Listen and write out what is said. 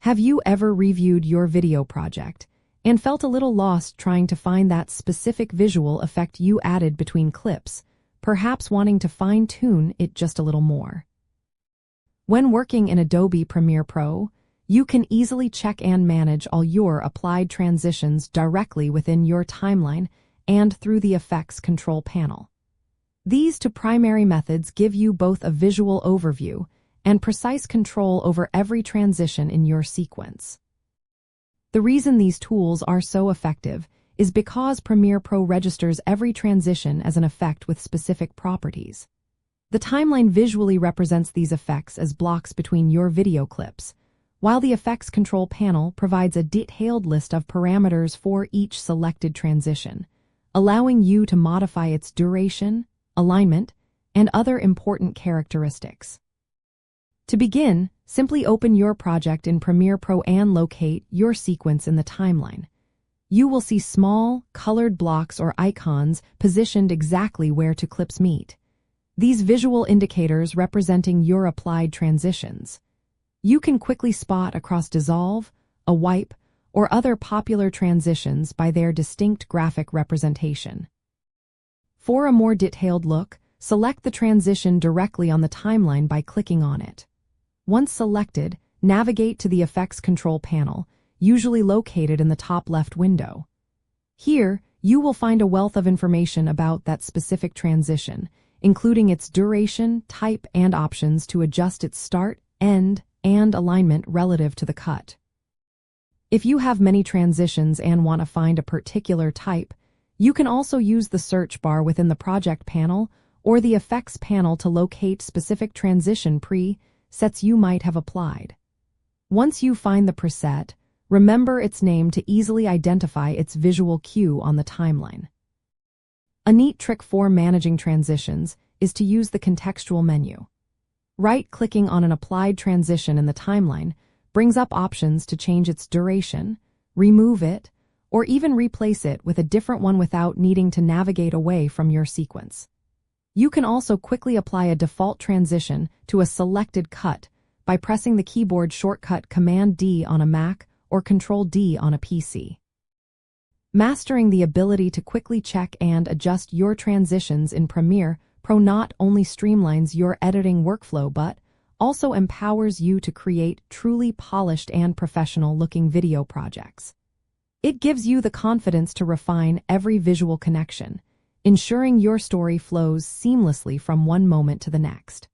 Have you ever reviewed your video project and felt a little lost trying to find that specific visual effect you added between clips, perhaps wanting to fine-tune it just a little more? When working in Adobe Premiere Pro, you can easily check and manage all your applied transitions directly within your timeline and through the Effects Control panel. These two primary methods give you both a visual overview and precise control over every transition in your sequence. The reason these tools are so effective is because Premiere Pro registers every transition as an effect with specific properties. The timeline visually represents these effects as blocks between your video clips, while the Effects Control panel provides a detailed list of parameters for each selected transition, allowing you to modify its duration, alignment, and other important characteristics. To begin, simply open your project in Premiere Pro and locate your sequence in the timeline. You will see small, colored blocks or icons positioned exactly where two clips meet. These visual indicators representing your applied transitions. You can quickly spot across dissolve, a wipe, or other popular transitions by their distinct graphic representation. For a more detailed look, select the transition directly on the timeline by clicking on it. Once selected, navigate to the Effects Control panel, usually located in the top left window. Here, you will find a wealth of information about that specific transition, including its duration, type, and options to adjust its start, end, and alignment relative to the cut. If you have many transitions and want to find a particular type, you can also use the search bar within the Project panel or the Effects panel to locate specific transition presets you might have applied. Once you find the preset, remember its name to easily identify its visual cue on the timeline. A neat trick for managing transitions is to use the contextual menu. Right-clicking on an applied transition in the timeline brings up options to change its duration, remove it, or even replace it with a different one without needing to navigate away from your sequence. You can also quickly apply a default transition to a selected cut by pressing the keyboard shortcut Command-D on a Mac or Control-D on a PC. Mastering the ability to quickly check and adjust your transitions in Premiere Pro not only streamlines your editing workflow but also empowers you to create truly polished and professional-looking video projects. It gives you the confidence to refine every visual connection, ensuring your story flows seamlessly from one moment to the next.